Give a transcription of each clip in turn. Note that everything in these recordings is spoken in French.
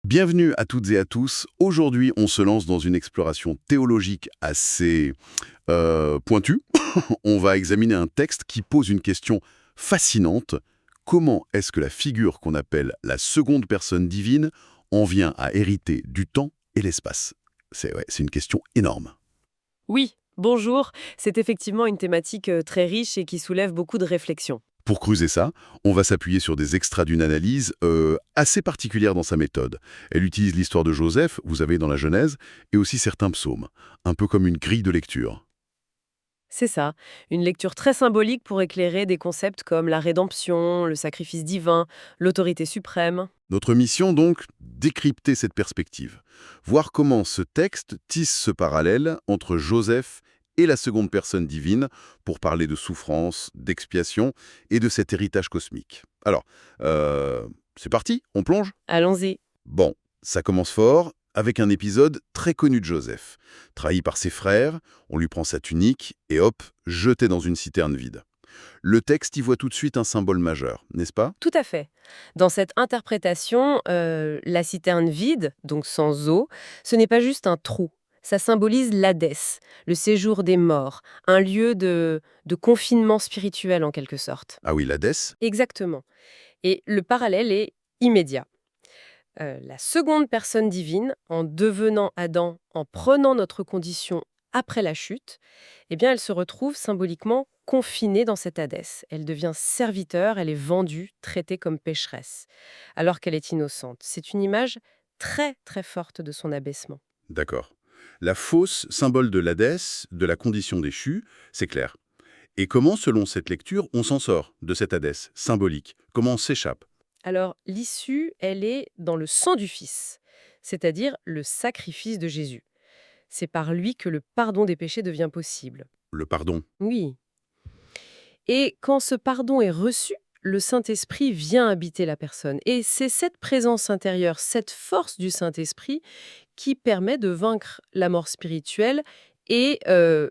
Bienvenue à toutes et à tous. Aujourd'hui, on se lance dans une exploration théologique assez pointue. On va examiner un texte qui pose une question fascinante. Comment est-ce que la figure qu'on appelle la seconde personne divine en vient à hériter du temps et l'espace? C'est une question énorme. Oui, bonjour. C'est effectivement une thématique très riche et qui soulève beaucoup de réflexions. Pour creuser ça, on va s'appuyer sur des extraits d'une analyse assez particulière dans sa méthode. Elle utilise l'histoire de Joseph, vous avez dans la Genèse, et aussi certains psaumes, un peu comme une grille de lecture. C'est ça, une lecture très symbolique pour éclairer des concepts comme la rédemption, le sacrifice divin, l'autorité suprême. Notre mission donc, décrypter cette perspective, voir comment ce texte tisse ce parallèle entre Joseph et la seconde personne divine pour parler de souffrance, d'expiation et de cet héritage cosmique. Alors, c'est parti, on plonge? Allons-y. Bon, ça commence fort avec un épisode très connu de Joseph. Trahi par ses frères, on lui prend sa tunique et hop, jeté dans une citerne vide. Le texte y voit tout de suite un symbole majeur, n'est-ce pas? Tout à fait. Dans cette interprétation, la citerne vide, donc sans eau, ce n'est pas juste un trou. Ça symbolise l'Hadès, le séjour des morts, un lieu de confinement spirituel en quelque sorte. Ah oui, l'Hadès. Exactement. Et le parallèle est immédiat. La seconde personne divine, en devenant Adam, en prenant notre condition après la chute, eh bien, elle se retrouve symboliquement confinée dans cette Hadès. Elle devient serviteur, elle est vendue, traitée comme pécheresse, alors qu'elle est innocente. C'est une image très très forte de son abaissement. D'accord. La fosse, symbole de l'Hadès, de la condition déchue, c'est clair. Et comment, selon cette lecture, on s'en sort de cette Hadès symbolique? Comment on s'échappe? Alors, l'issue, elle est dans le sang du Fils, c'est-à-dire le sacrifice de Jésus. C'est par lui que le pardon des péchés devient possible. Le pardon. Oui. Et quand ce pardon est reçu, le Saint-Esprit vient habiter la personne. Et c'est cette présence intérieure, cette force du Saint-Esprit qui permet de vaincre la mort spirituelle et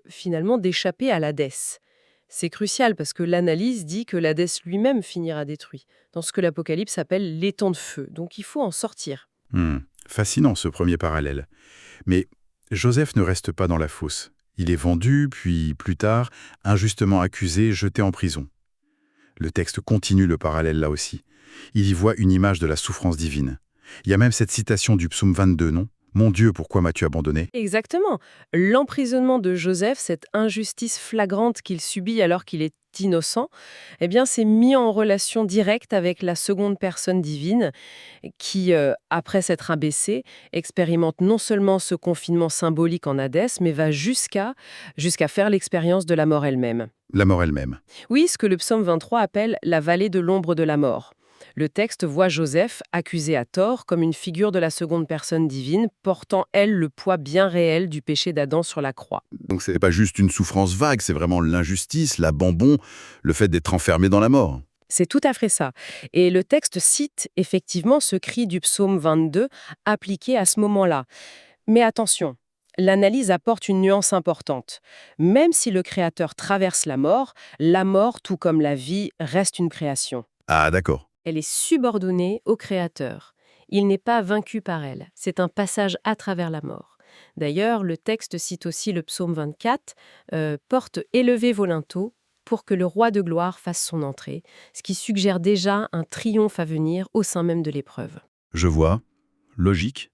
finalement d'échapper à l'Hadès. C'est crucial parce que l'analyse dit que l'Hadès lui-même finira détruit, dans ce que l'Apocalypse appelle l'étang de feu. Donc il faut en sortir. Fascinant ce premier parallèle. Mais Joseph ne reste pas dans la fosse. Il est vendu, puis plus tard, injustement accusé, jeté en prison. Le texte continue le parallèle là aussi. Il y voit une image de la souffrance divine. Il y a même cette citation du psaume 22, non? « Mon Dieu, pourquoi m'as-tu abandonné ?» Exactement. L'emprisonnement de Joseph, cette injustice flagrante qu'il subit alors qu'il est innocent, eh bien, c'est mis en relation directe avec la seconde personne divine qui, après s'être abaissée, expérimente non seulement ce confinement symbolique en Hadès, mais va jusqu'à faire l'expérience de la mort elle-même. La mort elle-même. Oui, ce que le psaume 23 appelle la vallée de l'ombre de la mort. Le texte voit Joseph accusé à tort comme une figure de la seconde personne divine, portant, elle, le poids bien réel du péché d'Adam sur la croix. Donc c'est pas juste une souffrance vague, c'est vraiment l'injustice, l'abandon, le fait d'être enfermé dans la mort. C'est tout à fait ça. Et le texte cite effectivement ce cri du psaume 22 appliqué à ce moment-là. Mais attention, l'analyse apporte une nuance importante. Même si le Créateur traverse la mort, tout comme la vie, reste une création. Ah d'accord. Elle est subordonnée au Créateur. Il n'est pas vaincu par elle. C'est un passage à travers la mort. D'ailleurs, le texte cite aussi le psaume 24, porte élevez vos linteaux pour que le roi de gloire fasse son entrée, ce qui suggère déjà un triomphe à venir au sein même de l'épreuve. Je vois. Logique.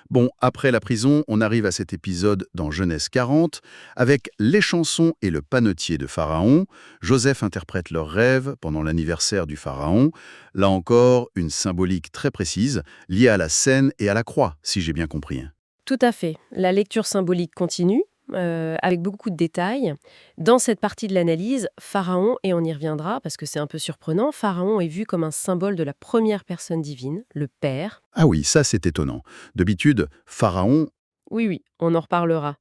Bon, après la prison, on arrive à cet épisode dans Genèse 40, avec les chansons et le panetier de Pharaon. Joseph interprète leurs rêves pendant l'anniversaire du Pharaon. Là encore, une symbolique très précise, liée à la scène et à la croix, si j'ai bien compris. Tout à fait. La lecture symbolique continue, avec beaucoup de détails. Dans cette partie de l'analyse, Pharaon, et on y reviendra parce que c'est un peu surprenant, Pharaon est vu comme un symbole de la première personne divine, le Père. Ah oui, ça c'est étonnant. D'habitude, Pharaon... Oui, on en reparlera.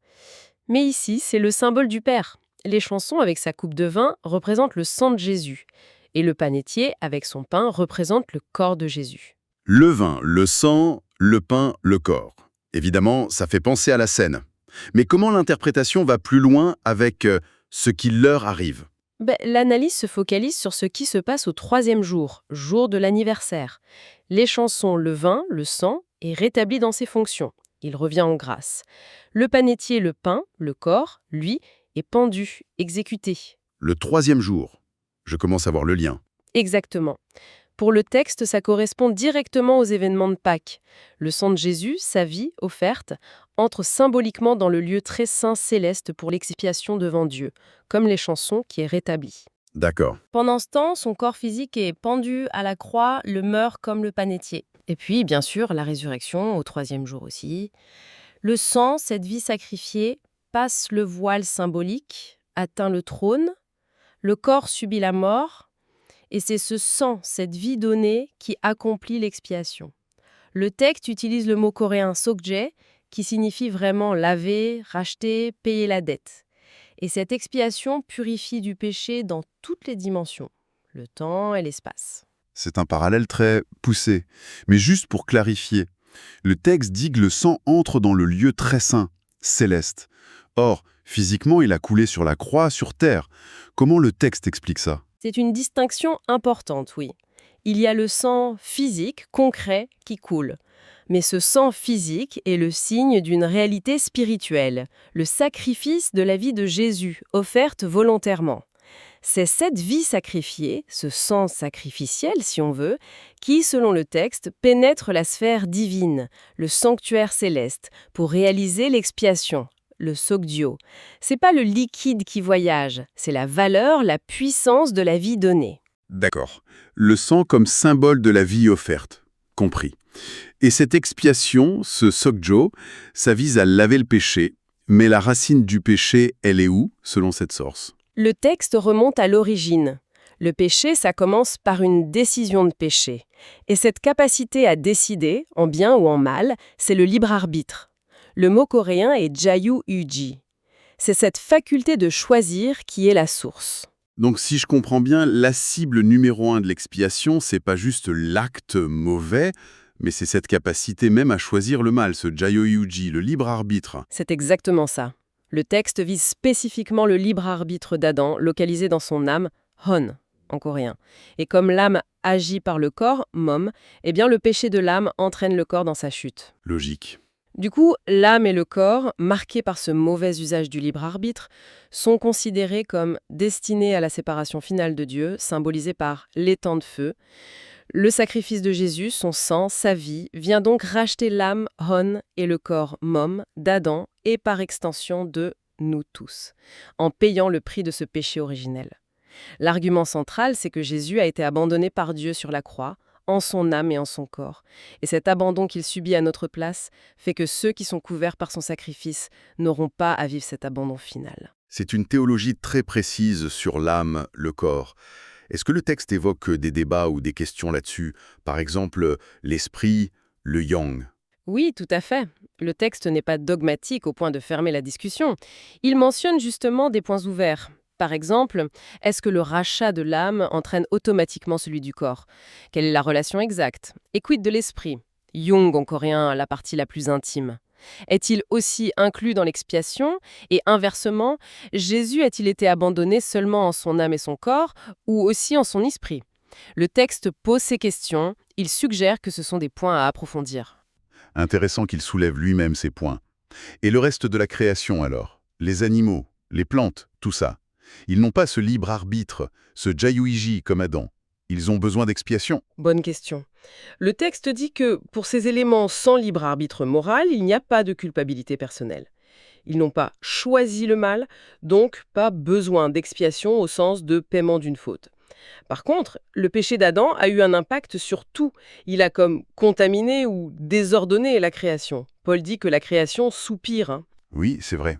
Mais ici, c'est le symbole du Père. Les chansons, avec sa coupe de vin, représentent le sang de Jésus. Et le panetier, avec son pain, représente le corps de Jésus. Le vin, le sang, le pain, le corps. Évidemment, ça fait penser à la scène. Mais comment l'interprétation va plus loin avec ce qui leur arrive? L'analyse se focalise sur ce qui se passe au 3e jour, jour de l'anniversaire. Les chansons, le vin, le sang est rétabli dans ses fonctions. Il revient en grâce. Le panétier, le pain, le corps, lui, est pendu, exécuté. Le troisième jour. Je commence à voir le lien. Exactement. Pour le texte, ça correspond directement aux événements de Pâques. Le sang de Jésus, sa vie, offerte, entre symboliquement dans le lieu très saint céleste pour l'expiation devant Dieu, comme les chansons qui est rétabli. D'accord. Pendant ce temps, son corps physique est pendu à la croix, le meurt comme le panétier. Et puis, bien sûr, la résurrection, au troisième jour aussi. Le sang, cette vie sacrifiée, passe le voile symbolique, atteint le trône, le corps subit la mort, et c'est ce sang, cette vie donnée, qui accomplit l'expiation. Le texte utilise le mot coréen sokje, qui signifie vraiment laver, racheter, payer la dette. Et cette expiation purifie du péché dans toutes les dimensions, le temps et l'espace. C'est un parallèle très poussé. Mais juste pour clarifier, le texte dit que le sang entre dans le lieu très saint, céleste. Or, physiquement, il a coulé sur la croix, sur terre. Comment le texte explique ça ? C'est une distinction importante, oui. Il y a le sang physique, concret, qui coule. Mais ce sang physique est le signe d'une réalité spirituelle, le sacrifice de la vie de Jésus, offerte volontairement. C'est cette vie sacrifiée, ce sang sacrificiel si on veut, qui, selon le texte, pénètre la sphère divine, le sanctuaire céleste, pour réaliser l'expiation, le sokdio. C'est pas le liquide qui voyage, c'est la valeur, la puissance de la vie donnée. D'accord. Le sang comme symbole de la vie offerte. Compris. Et cette expiation, ce sokjo, ça vise à laver le péché. Mais la racine du péché, elle est où, selon cette source ? Le texte remonte à l'origine. Le péché, ça commence par une décision de péché. Et cette capacité à décider, en bien ou en mal, c'est le libre arbitre. Le mot coréen est jayu-uji. C'est cette faculté de choisir qui est la source. Donc si je comprends bien, la cible numéro 1 de l'expiation, c'est pas juste l'acte mauvais, mais c'est cette capacité même à choisir le mal, ce jayo-yuji, le libre arbitre. C'est exactement ça. Le texte vise spécifiquement le libre arbitre d'Adam, localisé dans son âme, hon, en coréen. Et comme l'âme agit par le corps, mom, eh bien le péché de l'âme entraîne le corps dans sa chute. Logique. Du coup, l'âme et le corps, marqués par ce mauvais usage du libre arbitre, sont considérés comme destinés à la séparation finale de Dieu, symbolisée par l'étang de feu. Le sacrifice de Jésus, son sang, sa vie, vient donc racheter l'âme, hon, et le corps, mom, d'Adam, et par extension de nous tous, en payant le prix de ce péché originel. L'argument central, c'est que Jésus a été abandonné par Dieu sur la croix, en son âme et en son corps. Et cet abandon qu'il subit à notre place fait que ceux qui sont couverts par son sacrifice n'auront pas à vivre cet abandon final. C'est une théologie très précise sur l'âme, le corps. Est-ce que le texte évoque des débats ou des questions là-dessus? Par exemple, l'esprit, le yang. Oui, tout à fait. Le texte n'est pas dogmatique au point de fermer la discussion. Il mentionne justement des points ouverts. Par exemple, est-ce que le rachat de l'âme entraîne automatiquement celui du corps? Quelle est la relation exacte? Et quid de l'esprit? Yung en coréen, la partie la plus intime. Est-il aussi inclus dans l'expiation? Et inversement, Jésus a-t-il été abandonné seulement en son âme et son corps, ou aussi en son esprit? Le texte pose ces questions, il suggère que ce sont des points à approfondir. Intéressant qu'il soulève lui-même ces points. Et le reste de la création alors? Les animaux, les plantes, tout ça. Ils n'ont pas ce libre arbitre, ce jayu-iji comme Adam. Ils ont besoin d'expiation. Bonne question. Le texte dit que pour ces éléments sans libre arbitre moral, il n'y a pas de culpabilité personnelle. Ils n'ont pas choisi le mal, donc pas besoin d'expiation au sens de paiement d'une faute. Par contre, le péché d'Adam a eu un impact sur tout. Il a comme contaminé ou désordonné la création. Paul dit que la création soupire. Oui, c'est vrai.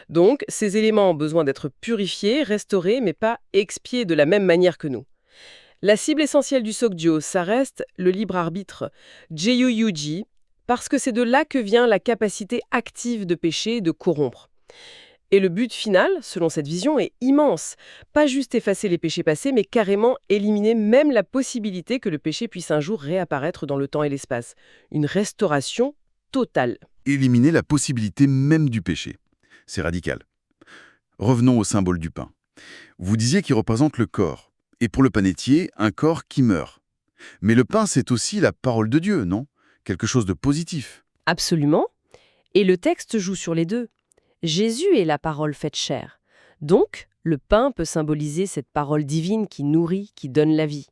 Donc, ces éléments ont besoin d'être purifiés, restaurés, mais pas expiés de la même manière que nous. La cible essentielle du Sokjo, ça reste le libre arbitre, Jayu-yuji, parce que c'est de là que vient la capacité active de pécher et de corrompre. Et le but final, selon cette vision, est immense. Pas juste effacer les péchés passés, mais carrément éliminer même la possibilité que le péché puisse un jour réapparaître dans le temps et l'espace. Une restauration totale. Éliminer la possibilité même du péché. C'est radical. Revenons au symbole du pain. Vous disiez qu'il représente le corps. Et pour le panétier, un corps qui meurt. Mais le pain, c'est aussi la parole de Dieu, non? quelque chose de positif. Absolument. Et le texte joue sur les deux. Jésus est la parole faite chair. Donc, le pain peut symboliser cette parole divine qui nourrit, qui donne la vie.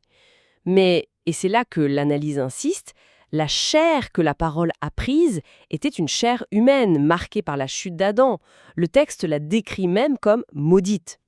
Mais, et c'est là que l'analyse insiste, la chair que la parole a prise était une chair humaine, marquée par la chute d'Adam. Le texte la décrit même comme maudite.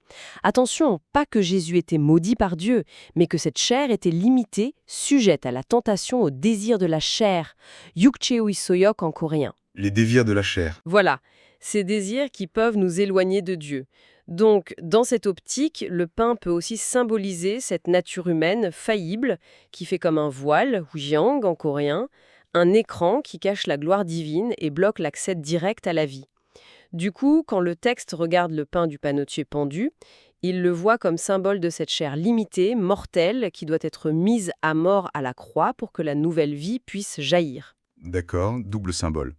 Attention, pas que Jésus était maudit par Dieu, mais que cette chair était limitée, sujette à la tentation, au désir de la chair, yukcheui soyok en coréen. Les désirs de la chair. Voilà, ces désirs qui peuvent nous éloigner de Dieu. Donc, dans cette optique, le pain peut aussi symboliser cette nature humaine faillible qui fait comme un voile, ou jiang en coréen, un écran qui cache la gloire divine et bloque l'accès direct à la vie. Du coup, quand le texte regarde le pain du panetier pendu, il le voit comme symbole de cette chair limitée, mortelle, qui doit être mise à mort à la croix pour que la nouvelle vie puisse jaillir. D'accord, double symbole.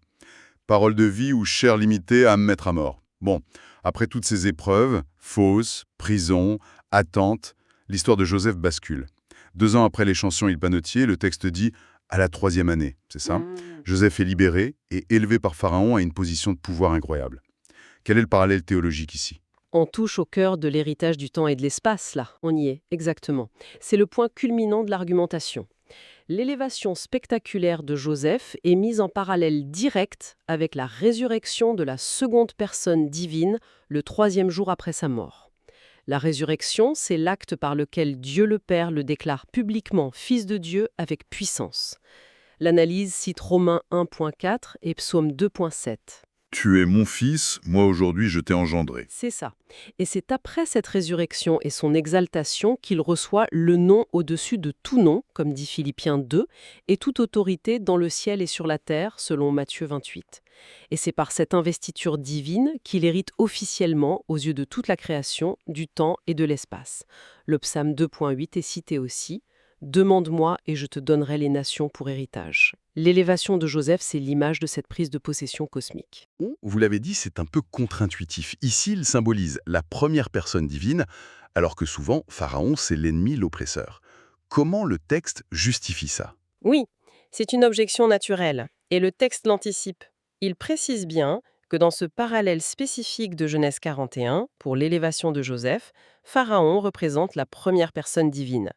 Parole de vie ou chair limitée à me mettre à mort. Bon, après toutes ces épreuves, fosses, prison, attente, l'histoire de Joseph bascule. 2 ans après l'échanson et le panetier, le texte dit « à la 3e année », c'est ça? Joseph est libéré et élevé par Pharaon à une position de pouvoir incroyable. Quel est le parallèle théologique ici? On touche au cœur de l'héritage du temps et de l'espace, là. On y est, exactement. C'est le point culminant de l'argumentation. L'élévation spectaculaire de Joseph est mise en parallèle direct avec la résurrection de la seconde personne divine le 3e jour après sa mort. La résurrection, c'est l'acte par lequel Dieu le Père le déclare publiquement Fils de Dieu avec puissance. L'analyse cite Romains 1.4 et Psaume 2.7. Tu es mon fils, moi aujourd'hui je t'ai engendré. C'est ça. Et c'est après cette résurrection et son exaltation qu'il reçoit le nom au-dessus de tout nom, comme dit Philippiens 2, et toute autorité dans le ciel et sur la terre, selon Matthieu 28. Et c'est par cette investiture divine qu'il hérite officiellement, aux yeux de toute la création, du temps et de l'espace. Le psaume 2.8 est cité aussi. Demande-moi et je te donnerai les nations pour héritage. L'élévation de Joseph, c'est l'image de cette prise de possession cosmique. Vous l'avez dit, c'est un peu contre-intuitif. Ici, il symbolise la première personne divine, alors que souvent, Pharaon, c'est l'ennemi, l'oppresseur. Comment le texte justifie ça? Oui, c'est une objection naturelle, et le texte l'anticipe. Il précise bien que dans ce parallèle spécifique de Genèse 41, pour l'élévation de Joseph, Pharaon représente la première personne divine.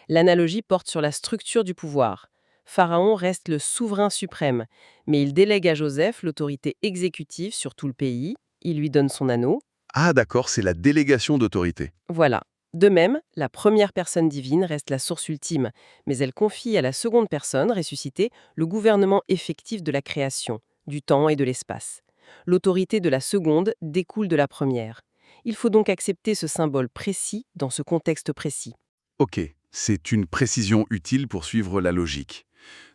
L'analogie porte sur la structure du pouvoir. Pharaon reste le souverain suprême, mais il délègue à Joseph l'autorité exécutive sur tout le pays, il lui donne son anneau. Ah d'accord, c'est la délégation d'autorité. Voilà. De même, la première personne divine reste la source ultime, mais elle confie à la seconde personne, ressuscitée, le gouvernement effectif de la création, du temps et de l'espace. L'autorité de la seconde découle de la première. Il faut donc accepter ce symbole précis dans ce contexte précis. Ok, c'est une précision utile pour suivre la logique.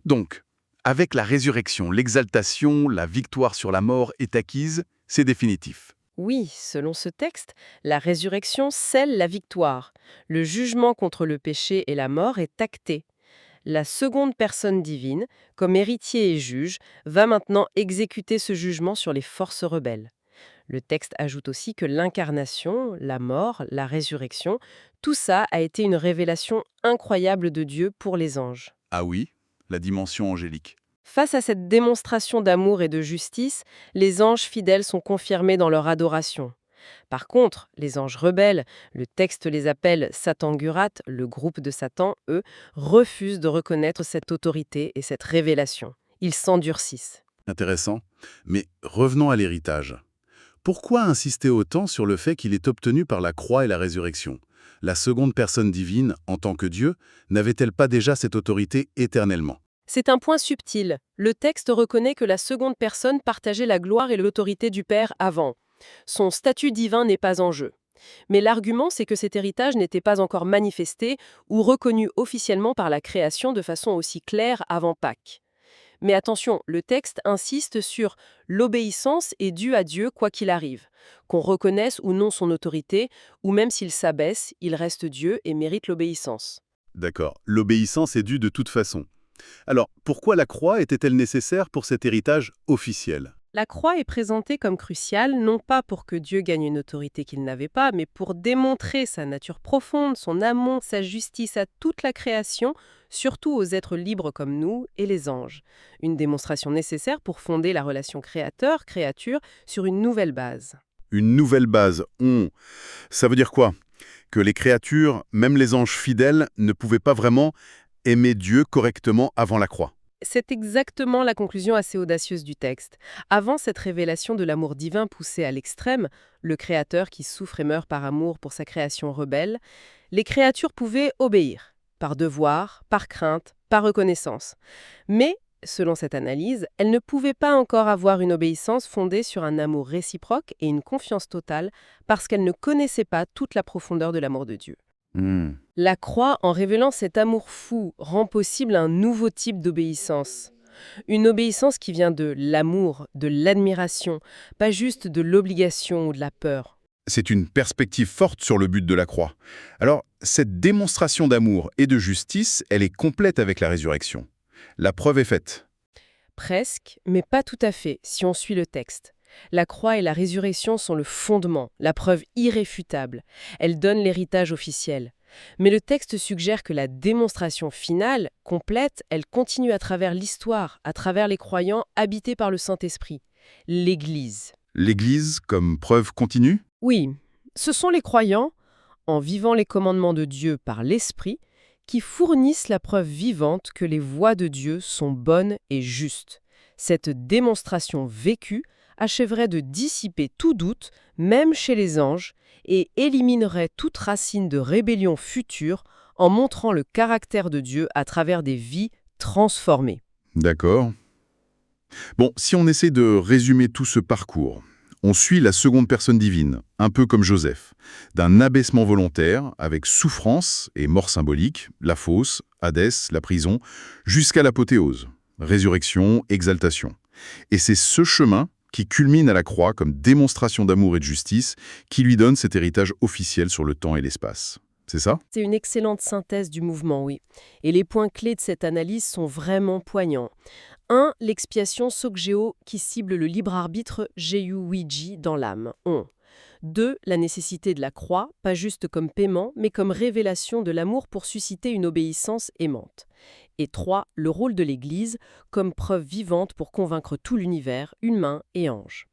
Donc, avec la résurrection, l'exaltation, la victoire sur la mort est acquise, c'est définitif. Oui, selon ce texte, la résurrection scelle la victoire. Le jugement contre le péché et la mort est acté. La seconde personne divine, comme héritier et juge, va maintenant exécuter ce jugement sur les forces rebelles. Le texte ajoute aussi que l'incarnation, la mort, la résurrection, tout ça a été une révélation incroyable de Dieu pour les anges. Ah oui, la dimension angélique. Face à cette démonstration d'amour et de justice, les anges fidèles sont confirmés dans leur adoration. Par contre, les anges rebelles, le texte les appelle Satangurat, le groupe de Satan, eux, refusent de reconnaître cette autorité et cette révélation. Ils s'endurcissent. Intéressant. Mais revenons à l'héritage. Pourquoi insister autant sur le fait qu'il est obtenu par la croix et la résurrection? La seconde personne divine, en tant que Dieu, n'avait-elle pas déjà cette autorité éternellement? C'est un point subtil. Le texte reconnaît que la seconde personne partageait la gloire et l'autorité du Père avant. Son statut divin n'est pas en jeu. Mais l'argument, c'est que cet héritage n'était pas encore manifesté ou reconnu officiellement par la création de façon aussi claire avant Pâques. Mais attention, le texte insiste sur l'obéissance est due à Dieu quoi qu'il arrive. Qu'on reconnaisse ou non son autorité, ou même s'il s'abaisse, il reste Dieu et mérite l'obéissance. D'accord, l'obéissance est due de toute façon. Alors, pourquoi la croix était-elle nécessaire pour cet héritage officiel? La croix est présentée comme cruciale, non pas pour que Dieu gagne une autorité qu'il n'avait pas, mais pour démontrer sa nature profonde, son amour, sa justice à toute la création, surtout aux êtres libres comme nous et les anges. Une démonstration nécessaire pour fonder la relation créateur-créature sur une nouvelle base. Une nouvelle base. Ça veut dire quoi? Que les créatures, même les anges fidèles, ne pouvaient pas vraiment aimer Dieu correctement avant la croix. C'est exactement la conclusion assez audacieuse du texte. Avant cette révélation de l'amour divin poussé à l'extrême, le Créateur qui souffre et meurt par amour pour sa création rebelle, les créatures pouvaient obéir, par devoir, par crainte, par reconnaissance. Mais, selon cette analyse, elles ne pouvaient pas encore avoir une obéissance fondée sur un amour réciproque et une confiance totale parce qu'elles ne connaissaient pas toute la profondeur de l'amour de Dieu. La croix, en révélant cet amour fou, rend possible un nouveau type d'obéissance. Une obéissance qui vient de l'amour, de l'admiration, pas juste de l'obligation ou de la peur. C'est une perspective forte sur le but de la croix. Alors, cette démonstration d'amour et de justice, elle est complète avec la résurrection. La preuve est faite. Presque, mais pas tout à fait, si on suit le texte. La croix et la résurrection sont le fondement, la preuve irréfutable. Elles donnent l'héritage officiel. Mais le texte suggère que la démonstration finale, complète, elle continue à travers l'histoire, à travers les croyants habités par le Saint-Esprit, l'Église. L'Église comme preuve continue? Oui, ce sont les croyants, en vivant les commandements de Dieu par l'Esprit, qui fournissent la preuve vivante que les voies de Dieu sont bonnes et justes. Cette démonstration vécue achèverait de dissiper tout doute, même chez les anges, et éliminerait toute racine de rébellion future en montrant le caractère de Dieu à travers des vies transformées. D'accord. Bon, si on essaie de résumer tout ce parcours, on suit la seconde personne divine, un peu comme Joseph, d'un abaissement volontaire avec souffrance et mort symbolique, la fosse, Hadès, la prison, jusqu'à l'apothéose, résurrection, exaltation. Et c'est ce chemin qui culmine à la croix comme démonstration d'amour et de justice, qui lui donne cet héritage officiel sur le temps et l'espace. C'est ça? C'est une excellente synthèse du mouvement, oui. Et les points clés de cette analyse sont vraiment poignants. 1. L'expiation Sokgéo qui cible le libre arbitre Jeyu-Wiji dans l'âme. 2. La nécessité de la croix, pas juste comme paiement, mais comme révélation de l'amour pour susciter une obéissance aimante. Et 3. Le rôle de l'Église comme preuve vivante pour convaincre tout l'univers, humain et ange.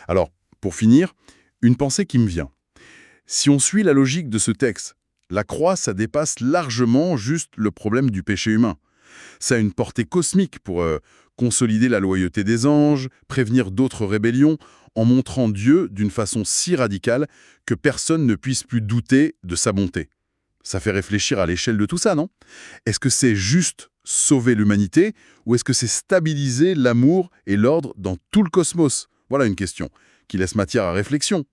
Alors, pour finir, une pensée qui me vient. Si on suit la logique de ce texte, la croix, ça dépasse largement juste le problème du péché humain. Ça a une portée cosmique pour consolider la loyauté des anges, prévenir d'autres rébellions, en montrant Dieu d'une façon si radicale que personne ne puisse plus douter de sa bonté. Ça fait réfléchir à l'échelle de tout ça, non? Est-ce que c'est juste sauver l'humanité ou est-ce que c'est stabiliser l'amour et l'ordre dans tout le cosmos? Voilà une question qui laisse matière à réflexion.